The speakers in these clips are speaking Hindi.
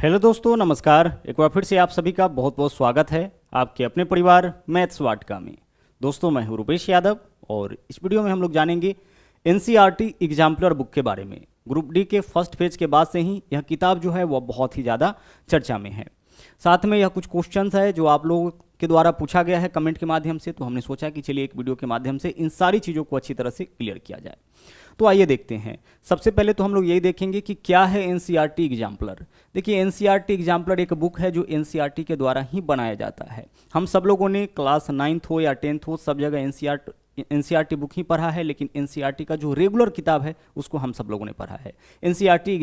हेलो दोस्तों, नमस्कार। एक बार फिर से आप सभी का बहुत बहुत स्वागत है आपके अपने परिवार मैथ्स वाटिका में। दोस्तों, मैं हूं रुपेश यादव और इस वीडियो में हम लोग जानेंगे एनसीईआरटी एग्जाम्पलर बुक के बारे में। ग्रुप डी के फर्स्ट फेज के बाद से ही यह किताब जो है वह बहुत ही ज़्यादा चर्चा में है। साथ में यह कुछ क्वेश्चंस है जो आप लोगों के द्वारा पूछा गया है कमेंट के माध्यम से, तो हमने सोचा कि चलिए एक वीडियो के माध्यम से इन सारी चीज़ों को अच्छी तरह से क्लियर किया जाए। तो आइए देखते हैं। सबसे पहले तो हम लोग यही देखेंगे कि क्या है एनसीईआरटी एग्जाम्पलर। देखिए, एनसीईआरटी एग्जाम्पलर एक बुक है जो एनसीईआरटी के द्वारा ही बनाया जाता है। हम सब लोगों ने क्लास 9th हो या 10th हो, सब जगह एनसीईआरटी बुक ही पढ़ा है, लेकिन एनसीईआरटी का जो रेगुलर किताब है उसको हम सब लोगों ने पढ़ा है। एनसीईआरटी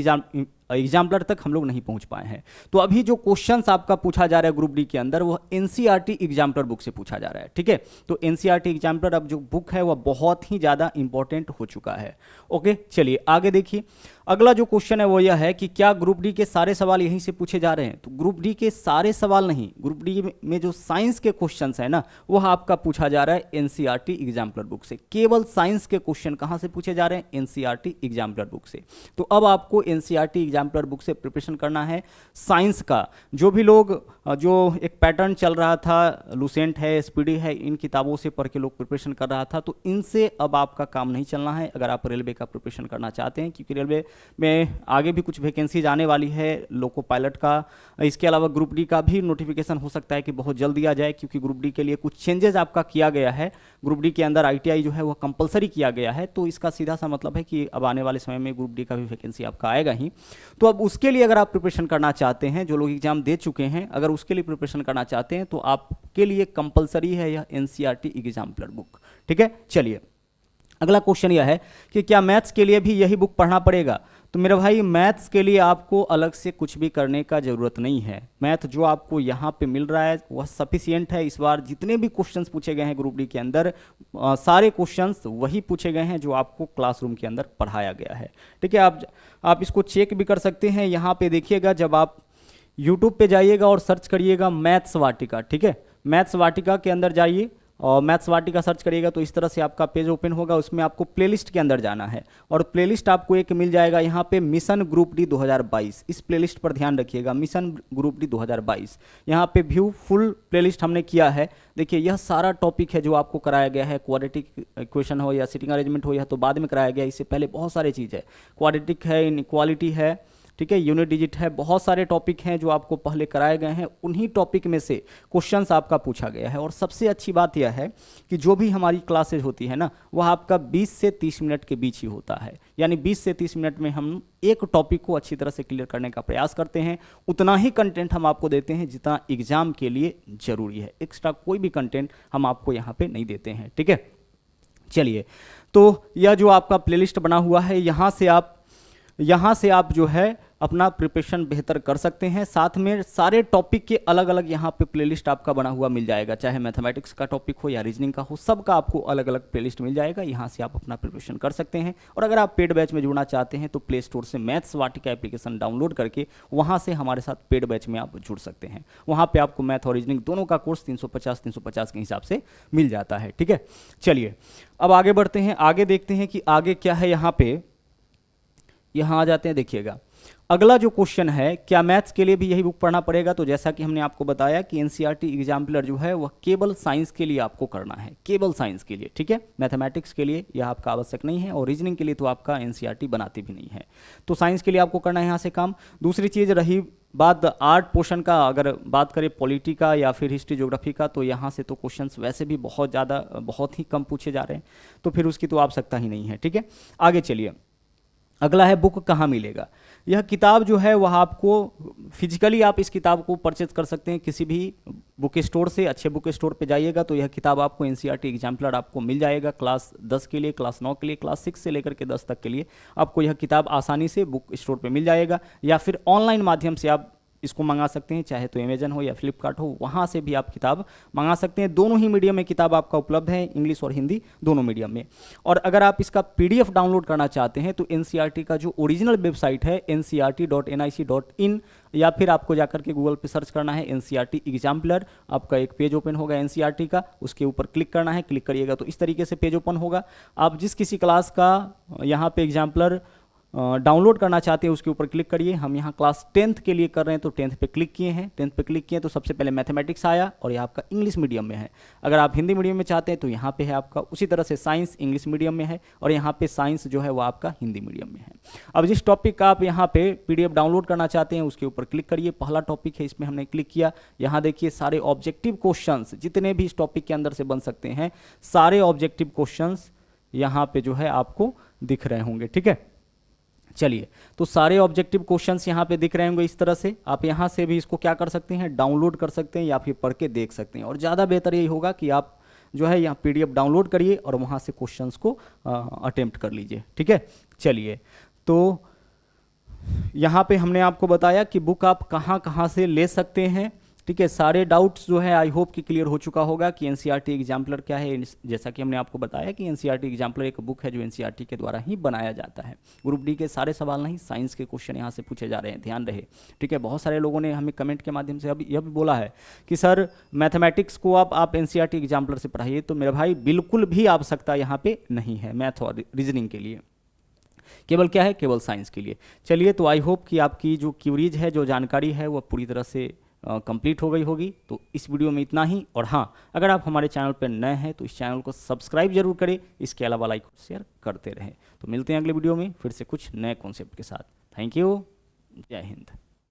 एग्जाम्पलर तक हम लोग नहीं पहुंच पाए हैं। तो अभी जो क्वेश्चंस आपका पूछा जा रहा है ग्रुप डी के अंदर, वह एनसीईआरटी एग्जाम्पलर बुक से पूछा जा रहा है। ठीक है, तो एनसीईआरटी एग्जाम्पलर अब जो बुक है वह बहुत ही ज़्यादा इंपॉर्टेंट हो चुका है। ओके, चलिए आगे देखिए। अगला जो क्वेश्चन है वो यह है कि क्या ग्रुप डी के सारे सवाल यहीं से पूछे जा रहे हैं। तो ग्रुप डी के सारे सवाल नहीं, ग्रुप डी में जो साइंस के क्वेश्चंस है ना, वह आपका पूछा जा रहा है एनसीईआरटी एग्जाम्पलर बुक से। केवल साइंस के क्वेश्चन कहाँ से पूछे जा रहे हैं? एनसीईआरटी एग्जाम्पलर बुक से। तो अब आपको एनसीईआरटी एग्जाम्पलर बुक से प्रिपरेशन करना है साइंस का। जो भी लोग जो एक पैटर्न चल रहा था, लुसेंट है, स्पीडी है, इन किताबों से पढ़ के लोग प्रिपरेशन कर रहा था, तो इनसे अब आपका काम नहीं चलना है अगर आप रेलवे का प्रिपरेशन करना चाहते हैं, क्योंकि रेलवे में आगे भी कुछ वैकेंसीज आने वाली है लोको पायलट का। इसके अलावा ग्रुप डी का भी नोटिफिकेशन हो सकता है कि बहुत जल्दी आ जाए, क्योंकि ग्रुप डी के लिए कुछ चेंजेस आपका किया गया है। ग्रुप डी के अंदर आईटीआई जो है वह कंपलसरी किया गया है, तो इसका सीधा सा मतलब है कि अब आने वाले समय में ग्रुप डी का भी वैकेंसी आपका आएगा ही। तो अब उसके लिए अगर आप प्रिपरेशन करना चाहते हैं, जो लोग एग्जाम दे चुके हैं, अगर उसके लिए प्रिपरेशन करना चाहते हैं तो आपके लिए कंपलसरी है यह एनसीईआरटी एग्जाम्पलर बुक। ठीक है, चलिए अगला क्वेश्चन यह है कि क्या मैथ्स के लिए भी यही बुक पढ़ना पड़ेगा। तो मेरे भाई, मैथ्स के लिए आपको अलग से कुछ भी करने का ज़रूरत नहीं है। मैथ जो आपको यहाँ पे मिल रहा है वह सफिशियंट है। इस बार जितने भी क्वेश्चंस पूछे गए हैं ग्रुप डी के अंदर, सारे क्वेश्चंस वही पूछे गए हैं जो आपको क्लासरूम के अंदर पढ़ाया गया है। ठीक है, आप इसको चेक भी कर सकते हैं। यहाँ पे देखिएगा, जब आप यूट्यूब पे जाइएगा और सर्च करिएगा मैथ्स वाटिका। ठीक है, मैथ्स वाटिका के अंदर जाइए और मैथ्स वाटिका सर्च करिएगा तो इस तरह से आपका पेज ओपन होगा। उसमें आपको प्लेलिस्ट के अंदर जाना है और प्लेलिस्ट आपको एक मिल जाएगा यहाँ पे, मिशन ग्रुप डी 2022। इस प्लेलिस्ट पर ध्यान रखिएगा, मिशन ग्रुप डी 2022। यहाँ पे व्यू फुल प्लेलिस्ट हमने किया है। देखिए, यह सारा टॉपिक है जो आपको कराया गया है। क्वाड्रेटिक इक्वेशन हो या सिटिंग अरेंजमेंट हो, यह तो बाद में कराया गया, इससे पहले बहुत सारी चीज़ है। क्वाड्रेटिक है, इनइक्वालिटी है, ठीक है, यूनिट डिजिट है, बहुत सारे टॉपिक हैं जो आपको पहले कराए गए हैं। उन्हीं टॉपिक में से क्वेश्चंस आपका पूछा गया है। और सबसे अच्छी बात यह है कि जो भी हमारी क्लासेज होती है ना, वह आपका 20 से 30 मिनट के बीच ही होता है। यानी 20 से 30 मिनट में हम एक टॉपिक को अच्छी तरह से क्लियर करने का प्रयास करते हैं। उतना ही कंटेंट हम आपको देते हैं जितना एग्जाम के लिए जरूरी है। एक्स्ट्रा कोई भी कंटेंट हम आपको यहाँ पे नहीं देते हैं। ठीक है, चलिए, तो यह जो आपका प्लेलिस्ट बना हुआ है, यहाँ से आप जो है अपना प्रिपरेशन बेहतर कर सकते हैं। साथ में सारे टॉपिक के अलग अलग यहाँ पे प्लेलिस्ट आपका बना हुआ मिल जाएगा, चाहे मैथमेटिक्स का टॉपिक हो या रीजनिंग का हो, सबका आपको अलग अलग प्लेलिस्ट मिल जाएगा। यहाँ से आप अपना प्रिपरेशन कर सकते हैं। और अगर आप पेड बैच में जुड़ना चाहते हैं तो प्ले स्टोर से मैथ्स वाटिका एप्लीकेशन डाउनलोड करके वहाँ से हमारे साथ पेड बैच में आप जुड़ सकते हैं। वहाँ पर आपको मैथ और रीजनिंग दोनों का कोर्स 350 के हिसाब से मिल जाता है। ठीक है, चलिए अब आगे बढ़ते हैं। आगे देखते हैं कि आगे क्या है। यहाँ आ जाते हैं। देखिएगा, अगला जो क्वेश्चन है, क्या मैथ्स के लिए भी यही बुक पढ़ना पड़ेगा। तो जैसा कि हमने आपको बताया कि एनसीईआरटी एग्जाम्पलर जो है वह केवल साइंस के लिए आपको करना है, केवल साइंस के लिए। ठीक है, मैथमेटिक्स के लिए यह आपका आवश्यक नहीं है और रीजनिंग के लिए तो आपका एनसीईआरटी बनाती भी नहीं है। तो साइंस के लिए आपको करना है यहाँ से काम। दूसरी चीज़ रही बात आर्ट पोर्शन का, अगर बात करें पॉलिटी का या फिर हिस्ट्री ज्योग्राफी का, तो यहाँ से तो क्वेश्चंस वैसे भी बहुत ही कम पूछे जा रहे हैं, तो फिर उसकी तो आवश्यकता ही नहीं है। ठीक है, आगे चलिए। अगला है बुक कहाँ मिलेगा। यह किताब जो है वह आपको फिजिकली आप इस किताब को परचेज कर सकते हैं किसी भी बुक स्टोर से। अच्छे बुक स्टोर पे जाइएगा तो यह किताब आपको एनसीईआरटी एग्जाम्पलर आपको मिल जाएगा। क्लास 10 के लिए, क्लास 9 के लिए, क्लास 6 से लेकर के 10 तक के लिए आपको यह किताब आसानी से बुक स्टोर पे मिल जाएगा। या फिर ऑनलाइन माध्यम से आप इसको मंगा सकते हैं, चाहे तो अमेजन हो या फ्लिपकार्ट हो, वहाँ से भी आप किताब मंगा सकते हैं। दोनों ही मीडियम में किताब आपका उपलब्ध है, इंग्लिश और हिंदी दोनों मीडियम में। और अगर आप इसका पीडीएफ डाउनलोड करना चाहते हैं तो एनसीईआरटी का जो ओरिजिनल वेबसाइट है ncrt.nic.in, या फिर आपको जाकर के गूगल पे सर्च करना है एनसीईआरटी एग्जाम्पलर। आपका एक पेज ओपन होगा एनसीईआरटी का, उसके ऊपर क्लिक करना है। क्लिक करिएगा तो इस तरीके से पेज ओपन होगा। आप जिस किसी क्लास का यहाँ पे एग्जाम्पलर डाउनलोड करना चाहते हैं उसके ऊपर क्लिक करिए। हम यहाँ क्लास 10th के लिए कर रहे हैं तो 10th पे क्लिक किए हैं। 10th पे क्लिक किए तो सबसे पहले मैथमेटिक्स आया और ये आपका इंग्लिश मीडियम में है। अगर आप हिंदी मीडियम में चाहते हैं तो यहाँ पे है आपका, उसी तरह से साइंस इंग्लिश मीडियम में है और यहाँ पे साइंस जो है वो आपका हिंदी मीडियम में है। अब जिस टॉपिक का आप यहाँ पे PDF डाउनलोड करना चाहते हैं उसके ऊपर क्लिक करिए। पहला टॉपिक है, इसमें हमने क्लिक किया। यहाँ देखिए सारे ऑब्जेक्टिव क्वेश्चंस जितने भी इस टॉपिक के अंदर से बन सकते हैं, सारे ऑब्जेक्टिव क्वेश्चंस यहाँ पे जो है आपको दिख रहे होंगे। ठीक है, चलिए, तो सारे ऑब्जेक्टिव क्वेश्चंस यहाँ पे दिख रहे होंगे। इस तरह से आप यहाँ से भी इसको क्या कर सकते हैं, डाउनलोड कर सकते हैं या फिर पढ़ के देख सकते हैं। और ज़्यादा बेहतर यही होगा कि आप जो है यहाँ PDF डाउनलोड करिए और वहाँ से क्वेश्चंस को अटेम्प्ट कर लीजिए। ठीक है, चलिए, तो यहाँ पे हमने आपको बताया कि बुक आप कहाँ कहाँ से ले सकते हैं। ठीक है, सारे डाउट्स जो है आई होप कि क्लियर हो चुका होगा कि NCERT एग्जाम्पलर क्या है। जैसा कि हमने आपको बताया कि NCERT एग्जाम्पलर एक बुक है जो NCERT के द्वारा ही बनाया जाता है। ग्रुप डी के सारे सवाल नहीं, साइंस के क्वेश्चन यहाँ से पूछे जा रहे हैं, ध्यान रहे। ठीक है, बहुत सारे लोगों ने हमें कमेंट के माध्यम से अभी यह भी बोला है कि सर मैथमेटिक्स को आप NCERT एग्जाम्पलर से पढ़ाइए। तो मेरे भाई बिल्कुल भी आवश्यकता यहाँ पे नहीं है मैथ और रीजनिंग के लिए, केवल क्या है, केवल साइंस के लिए। चलिए, तो आई होप कि आपकी जो क्यूरीज है, जो जानकारी है, वो पूरी तरह से कंप्लीट हो गई होगी। तो इस वीडियो में इतना ही। और हाँ, अगर आप हमारे चैनल पर नए हैं तो इस चैनल को सब्सक्राइब जरूर करें, इसके अलावा लाइक और शेयर करते रहें। तो मिलते हैं अगले वीडियो में फिर से कुछ नए कॉन्सेप्ट के साथ। थैंक यू, जय हिंद।